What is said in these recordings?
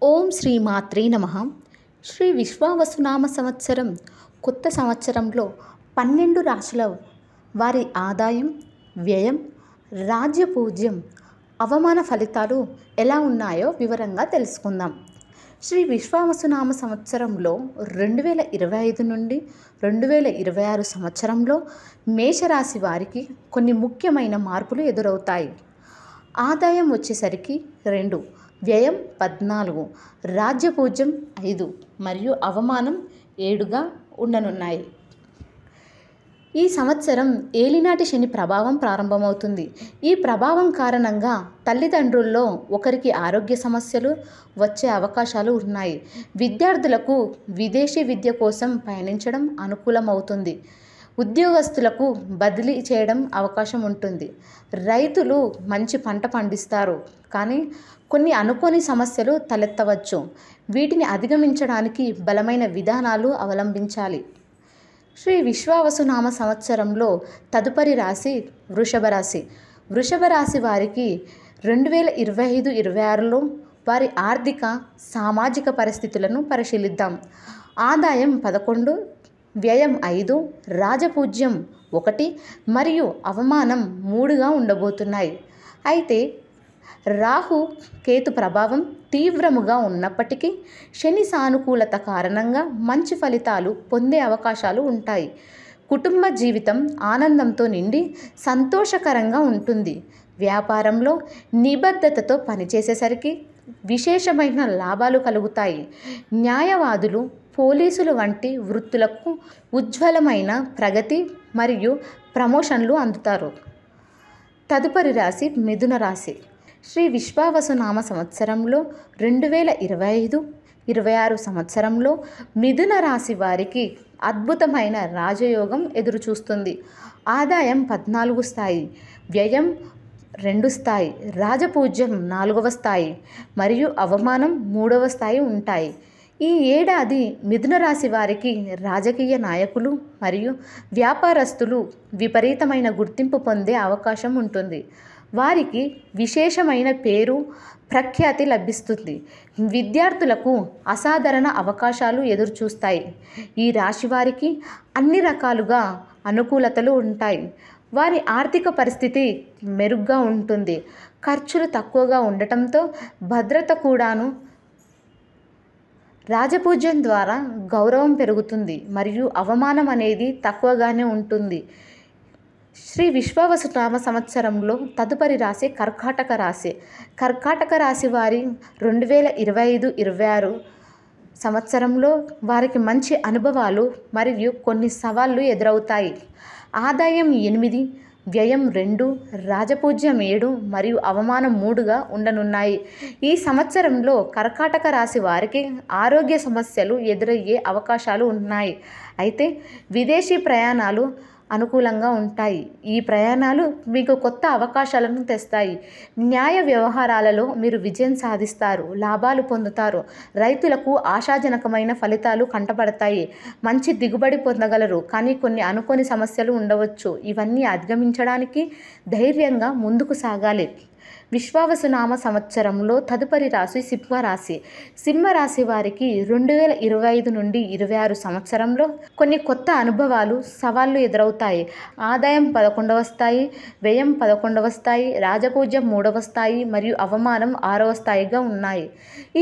ఓం శ్రీ మాత్రే నమః. శ్రీ విశ్వావసునామ సంవత్సరం కొత్త సంవత్సరంలో 12 రాశుల వారి ఆదాయం, వ్యయం, రాజ్యపూజ్యం, అవమాన ఫలితాలు ఎలా ఉన్నాయో వివరంగా తెలుసుకుందాం. శ్రీ విశ్వావసునామ సంవత్సరంలో 2025 నుండి 2026 సంవత్సరంలో మేషరాశి వారికి కొన్ని ముఖ్యమైన మార్పులు ఎదురవుతాయి. ఆదాయం వచ్చేసరికి 2, వ్యయం 14, రాజ్యపూజ్యం 5 మరియు అవమానం 7గా ఉండనున్నాయి. ఈ సంవత్సరం ఏలినాటి శని ప్రభావం ప్రారంభమవుతుంది. ఈ ప్రభావం కారణంగా తల్లిదండ్రుల్లో ఒకరికి ఆరోగ్య సమస్యలు వచ్చే అవకాశాలు ఉన్నాయి. విద్యార్థులకు విదేశీ విద్య కోసం పయనించడం అనుకూలమవుతుంది. ఉద్యోగస్తులకు బదిలీ చేయడం అవకాశం ఉంటుంది. రైతులు మంచి పంట పండిస్తారు, కానీ కొన్ని అనుకోని సమస్యలు తలెత్తవచ్చు. వీటిని అధిగమించడానికి బలమైన విధానాలు అవలంబించాలి. శ్రీ విశ్వావసునామ సంవత్సరంలో తదుపరి రాశి వృషభ రాశి. వృషభ రాశి వారికి 2025-26లో వారి ఆర్థిక, సామాజిక పరిస్థితులను పరిశీలిద్దాం. ఆదాయం 11, వ్యయం 5, రాజపూజ్యం 1 మరియు అవమానం 3గా ఉండబోతున్నాయి. అయితే రాహు, కేతు ప్రభావం తీవ్రముగా ఉన్నప్పటికీ శని సానుకూలత కారణంగా మంచి ఫలితాలు పొందే అవకాశాలు ఉంటాయి. కుటుంబ జీవితం ఆనందంతో నిండి సంతోషకరంగా ఉంటుంది. వ్యాపారంలో నిబద్ధతతో పనిచేసేసరికి విశేషమైన లాభాలు కలుగుతాయి. న్యాయవాదులు, పోలీసులు వంటి వృత్తులకు ఉజ్వలమైన ప్రగతి మరియు ప్రమోషన్లు అందుతారు. తదుపరి రాశి మిథున రాశి. శ్రీ విశ్వావసునామ సంవత్సరంలో 2025-26 సంవత్సరంలో మిథున రాశి వారికి అద్భుతమైన రాజయోగం ఎదురుచూస్తుంది. ఆదాయం 14 స్థాయి, వ్యయం 2 స్థాయి, రాజపూజ్యం 4వ స్థాయి మరియు అవమానం 3వ స్థాయి ఉంటాయి. ఈ ఏడాది మిథున రాశి వారికి రాజకీయ నాయకులు మరియు వ్యాపారస్తులు విపరీతమైన గుర్తింపు పొందే అవకాశం ఉంటుంది. వారికి విశేషమైన పేరు, ప్రఖ్యాతి లభిస్తుంది. విద్యార్థులకు అసాధారణ అవకాశాలు ఎదురుచూస్తాయి. ఈ రాశి వారికి అన్ని రకాలుగా అనుకూలతలు ఉంటాయి. వారి ఆర్థిక పరిస్థితి మెరుగ్గా ఉంటుంది. ఖర్చులు తక్కువగా ఉండటంతో భద్రత కూడాను. రాజపూజ్యం ద్వారా గౌరవం పెరుగుతుంది మరియు అవమానం అనేది తక్కువగానే ఉంటుంది. శ్రీ విశ్వావసునామ సంవత్సరంలో తదుపరి రాశి కర్కాటక రాశి. కర్కాటక రాశి వారి 2025-26 సంవత్సరంలో వారికి మంచి అనుభవాలు మరియు కొన్ని సవాళ్లు ఎదురవుతాయి. ఆదాయం 8, వ్యయం 2, రాజపూజ్యం 7 మరియు అవమానం 3గా ఉండనున్నాయి. ఈ సంవత్సరంలో కర్కాటక రాశి వారికి ఆరోగ్య సమస్యలు ఎదురయ్యే అవకాశాలు ఉన్నాయి. అయితే విదేశీ ప్రయాణాలు అనుకూలంగా ఉంటాయి. ఈ ప్రయాణాలు మీకు కొత్త అవకాశాలను తెస్తాయి. న్యాయ వ్యవహారాలలో మీరు విజయం సాధిస్తారు, లాభాలు పొందుతారు. రైతులకు ఆశాజనకమైన ఫలితాలు కంటపడతాయి. మంచి దిగుబడి పొందగలరు, కానీ కొన్ని అనుకోని సమస్యలు ఉండవచ్చు. ఇవన్నీ అధిగమించడానికి ధైర్యంగా ముందుకు సాగాలి. విశ్వావసునామ సంవత్సరంలో తదుపరి రాశి సింహరాశి. సింహరాశి వారికి 2025 నుండి 26 సంవత్సరంలో కొన్ని కొత్త అనుభవాలు, సవాళ్లు ఎదురవుతాయి. ఆదాయం 11వ స్థాయి, వ్యయం 11వ స్థాయి, రాజపూజ్యం 3వ స్థాయి మరియు అవమానం 6వ స్థాయిగా ఉన్నాయి.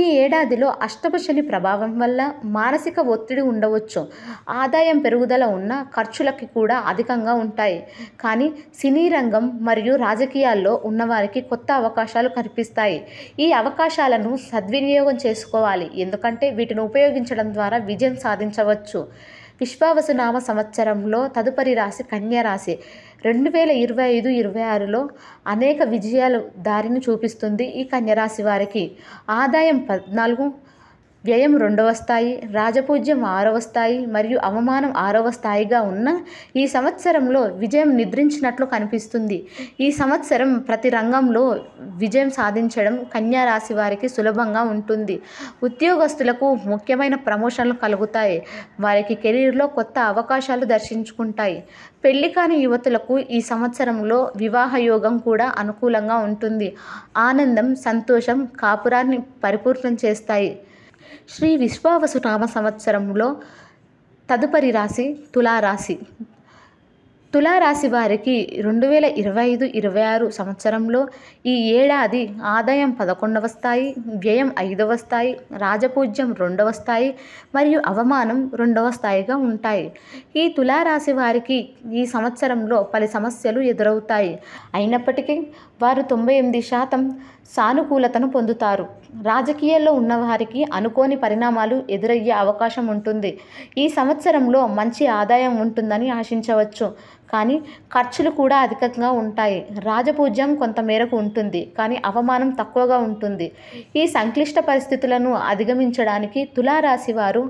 ఈ ఏడాదిలో అష్టమ శని ప్రభావం వల్ల మానసిక ఒత్తిడి ఉండవచ్చు. ఆదాయం పెరుగుదల ఉన్న ఖర్చులకి కూడా అధికంగా ఉంటాయి. కానీ సినీ రంగం మరియు రాజకీయాల్లో ఉన్నవారికి కొత్త అవకాశాలు కనిపిస్తాయి. ఈ అవకాశాలను సద్వినియోగం చేసుకోవాలి, ఎందుకంటే వీటిని ఉపయోగించడం ద్వారా విజయం సాధించవచ్చు. విశ్వావసునామ సంవత్సరంలో తదుపరి రాశి కన్యా రాశి. 2025-26లో అనేక విజయాలు దారిని చూపిస్తుంది ఈ కన్యరాశి వారికి. ఆదాయం 14, వ్యయం 2వ స్థాయి, రాజపూజ్యం 6వ స్థాయి మరియు అవమానం 6వ స్థాయిగా ఉన్న ఈ సంవత్సరంలో విజయం నిద్రించినట్లు కనిపిస్తుంది. ఈ సంవత్సరం ప్రతి రంగంలో విజయం సాధించడం కన్యా రాశి వారికి సులభంగా ఉంటుంది. ఉద్యోగస్తులకు ముఖ్యమైన ప్రమోషన్లు కలుగుతాయి. వారికి కెరీర్లో కొత్త అవకాశాలు దర్శించుకుంటాయి. పెళ్లి కాని యువతులకు ఈ సంవత్సరంలో వివాహ యోగం కూడా అనుకూలంగా ఉంటుంది. ఆనందం, సంతోషం కాపురాన్ని పరిపూర్ణం చేస్తాయి. శ్రీ విశ్వావసునామ సంవత్సరంలో తదుపరి రాశి తులారాశి. తులారాశి వారికి 2025-26 సంవత్సరంలో ఈ ఏడాది ఆదాయం 11వ స్థాయి, వ్యయం 5వ స్థాయి, రాజపూజ్యం 2వ స్థాయి మరియు అవమానం 2వ స్థాయిగా ఉంటాయి. ఈ తులారాశి వారికి ఈ సంవత్సరంలో పలు సమస్యలు ఎదురవుతాయి. అయినప్పటికీ వారు 98% సానుకూలతను పొందుతారు. రాజకీయాల్లో ఉన్నవారికి అనుకోని పరిణామాలు ఎదురయ్యే అవకాశం ఉంటుంది. ఈ సంవత్సరంలో మంచి ఆదాయం ఉంటుందని ఆశించవచ్చు, కానీ ఖర్చులు కూడా అధికంగా ఉంటాయి. రాజపూజ్యం కొంతమేరకు ఉంటుంది, కానీ అవమానం తక్కువగా ఉంటుంది. ఈ సంక్లిష్ట పరిస్థితులను అధిగమించడానికి తులారాశి వారు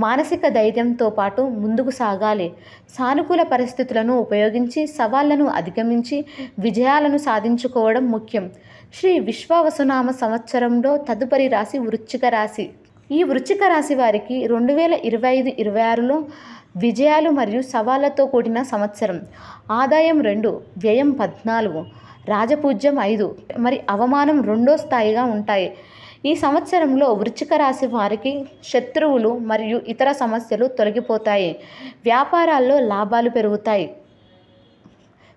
మానసిక ధైర్యంతో పాటు ముందుకు సాగాలి. సానుకూల పరిస్థితులను ఉపయోగించి సవాళ్లను అధిగమించి విజయాలను సాధించుకోవడం ముఖ్యం. శ్రీ విశ్వావసునామ సంవత్సరంలో తదుపరి రాశి వృశ్చిక రాశి. ఈ వృశ్చిక రాశి వారికి 2025-26లో విజయాలు మరియు సవాళ్లతో కూడిన సంవత్సరం. ఆదాయం 2, వ్యయం 14, రాజపూజ్యం 5 మరి అవమానం 2వ స్థాయిగా ఉంటాయి. ఈ సంవత్సరంలో వృశ్చిక రాశి వారికి శత్రువులు మరియు ఇతర సమస్యలు తొలగిపోతాయి. వ్యాపారాల్లో లాభాలు పెరుగుతాయి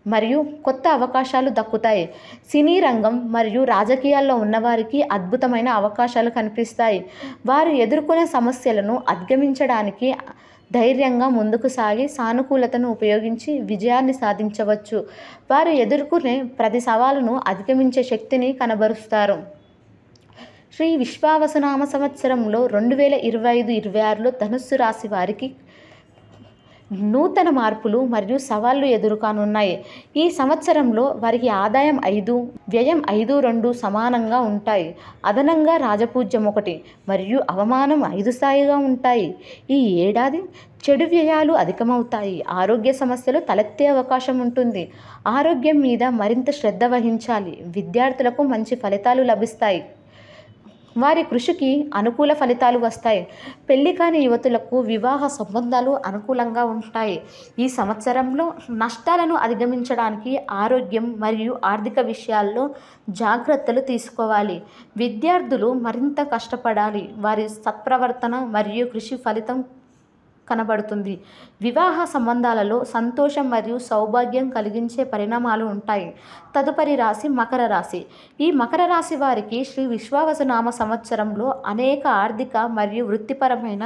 మరియు కొత్త అవకాశాలు దక్కుతాయి. సినీ రంగం మరియు రాజకీయాల్లో ఉన్నవారికి అద్భుతమైన అవకాశాలు కనిపిస్తాయి. వారు ఎదుర్కొనే సమస్యలను అధిగమించడానికి ధైర్యంగా ముందుకు సాగి సానుకూలతను ఉపయోగించి విజయాన్ని సాధించవచ్చు. వారు ఎదుర్కొనే ప్రతి సవాలును అధిగమించే శక్తిని కనబరుస్తారు. శ్రీ విశ్వావసునామ సంవత్సరంలో 2025-26లో ధనుస్సు రాశి వారికి నూతన మార్పులు మరియు సవాళ్లు ఎదుర్కొనున్నాయి. ఈ సంవత్సరంలో వారికి ఆదాయం 5, వ్యయం 5-2 సమానంగా ఉంటాయి. అదనంగా రాజపూజ్యం 1 మరియు అవమానం 5 స్థాయిగా ఉంటాయి. ఈ ఏడాది చెడు వ్యయాలు అధికమవుతాయి. ఆరోగ్య సమస్యలు తలెత్తే అవకాశం ఉంటుంది. ఆరోగ్యం మీద మరింత శ్రద్ధ వహించాలి. విద్యార్థులకు మంచి ఫలితాలు లభిస్తాయి. వారి కృషికి అనుకూల ఫలితాలు వస్తాయి. పెళ్లి కాని యువతులకు వివాహ సంబంధాలు అనుకూలంగా ఉంటాయి. ఈ సంవత్సరంలో నష్టాలను అధిగమించడానికి ఆరోగ్యం మరియు ఆర్థిక విషయాల్లో జాగ్రత్తలు తీసుకోవాలి. విద్యార్థులు మరింత కష్టపడాలి. వారి సత్ప్రవర్తన మరియు కృషి ఫలితం కనబడుతుంది. వివాహ సంబంధాలలో సంతోషం మరియు సౌభాగ్యం కలిగించే పరిణామాలు ఉంటాయి. తదుపరి రాశి మకర రాశి. ఈ మకర రాశి వారికి శ్రీ విశ్వావసునామ సంవత్సరంలో అనేక ఆర్థిక మరియు వృత్తిపరమైన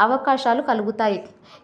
అవకాశాలు కలుగుతాయి.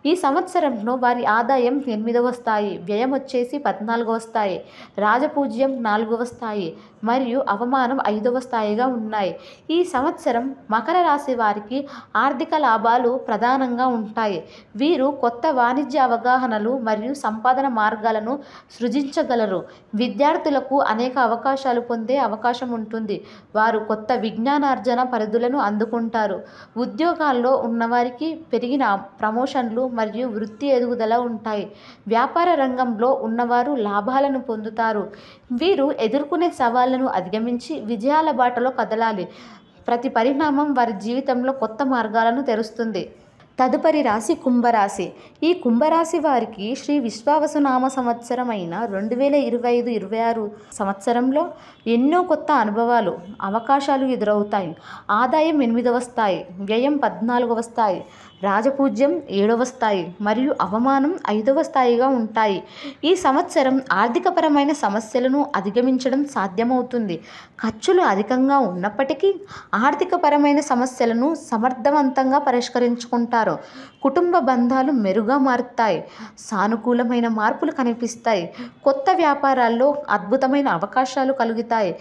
ఈ సంవత్సరంలో వారి ఆదాయం 8వ స్థాయి, వ్యయం వచ్చేసి 14వ స్థాయి, రాజపూజ్యం 4వ స్థాయి మరియు అవమానం 5వ స్థాయిగా ఉన్నాయి. ఈ సంవత్సరం మకర రాశి వారికి ఆర్థిక లాభాలు ప్రధానంగా ఉంటాయి. వీరు కొత్త వాణిజ్య అవగాహనలు మరియు సంపాదన మార్గాలను సృజించగలరు. విద్యార్థులకు అనేక అవకాశాలు పొందే అవకాశం ఉంటుంది. వారు కొత్త విజ్ఞానార్జన పరిధులను అందుకుంటారు. ఉద్యోగాల్లో ఉన్నవారికి పెరిగిన ప్రమోషన్లు మరియు వృత్తి ఎదుగుదల ఉంటాయి. వ్యాపార రంగంలో ఉన్నవారు లాభాలను పొందుతారు. వీరు ఎదుర్కొనే సవాళ్లను అధిగమించి విజయాల బాటలో కదలాలి. ప్రతి పరిణామం వారి జీవితంలో కొత్త మార్గాలను తెరుస్తుంది. తదుపరి రాశి కుంభరాశి. ఈ కుంభరాశి వారికి శ్రీ విశ్వావసునామ సంవత్సరమైన 2025-26 సంవత్సరంలో ఎన్నో కొత్త అనుభవాలు, అవకాశాలు ఎదురవుతాయి. ఆదాయం 8వ స్థాయి, వ్యయం 14వ స్థాయి, రాజపూజ్యం 7వ స్థాయి మరియు అవమానం 5వ స్థాయిగా ఉంటాయి. ఈ సంవత్సరం ఆర్థికపరమైన సమస్యలను అధిగమించడం సాధ్యమవుతుంది. ఖర్చులు అధికంగా ఉన్నప్పటికీ ఆర్థికపరమైన సమస్యలను సమర్థవంతంగా పరిష్కరించుకుంటారు. కుటుంబ బంధాలు మెరుగ్గా మారుతాయి. సానుకూలమైన మార్పులు కనిపిస్తాయి. కొత్త వ్యాపారాల్లో అద్భుతమైన అవకాశాలు కలుగుతాయి.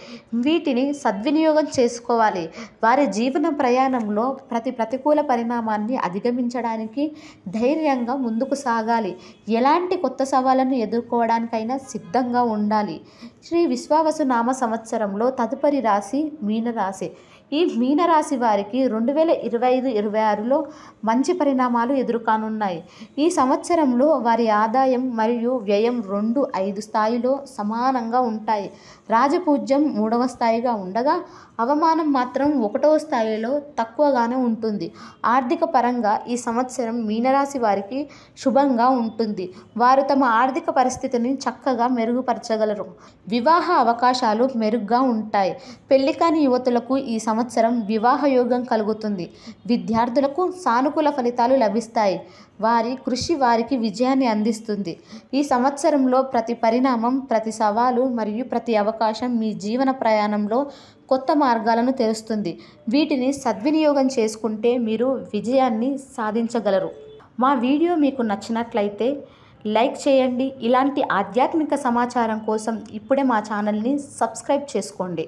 వీటిని సద్వినియోగం చేసుకోవాలి. వారి జీవన ప్రయాణంలో ప్రతి ప్రతికూల పరిణామాన్ని అధిగమించడానికి ధైర్యంగా ముందుకు సాగాలి. ఎలాంటి కొత్త సవాళ్లను ఎదుర్కోవడానికైనా సిద్ధంగా ఉండాలి. శ్రీ విశ్వావసునామ సంవత్సరంలో తదుపరి రాశి మీనరాశి. ఈ మీనరాశి వారికి 2025-26లో మంచి పరిణామాలు ఎదురుకానున్నాయి. ఈ సంవత్సరంలో వారి ఆదాయం మరియు వ్యయం 5 స్థాయిలో సమానంగా ఉంటాయి. రాజపూజ్యం 3వ స్థాయిగా ఉండగా అవమానం మాత్రం 1వ స్థాయిలో తక్కువగానే ఉంటుంది. ఆర్థిక పరంగా ఈ సంవత్సరం మీనరాశి వారికి శుభంగా ఉంటుంది. వారు తమ ఆర్థిక పరిస్థితిని చక్కగా మెరుగుపరచగలరు. వివాహ అవకాశాలు మెరుగ్గా ఉంటాయి. పెళ్లి కాని యువతులకు ఈ సంవత్సరం వివాహ యోగం కలుగుతుంది. విద్యార్థులకు సానుకూల ఫలితాలు లభిస్తాయి. వారి కృషి వారికి విజయాన్ని అందిస్తుంది. ఈ సంవత్సరంలో ప్రతి పరిణామం, ప్రతి సవాలు మరియు ప్రతి అవకాశం మీ జీవన ప్రయాణంలో కొత్త మార్గాలను తెరుస్తుంది. వీటిని సద్వినియోగం చేసుకుంటే మీరు విజయాన్ని సాధించగలరు. మా వీడియో మీకు నచ్చినట్లయితే లైక్ చేయండి. ఇలాంటి ఆధ్యాత్మిక సమాచారం కోసం ఇప్పుడే మా ఛానల్ని సబ్స్క్రైబ్ చేసుకోండి.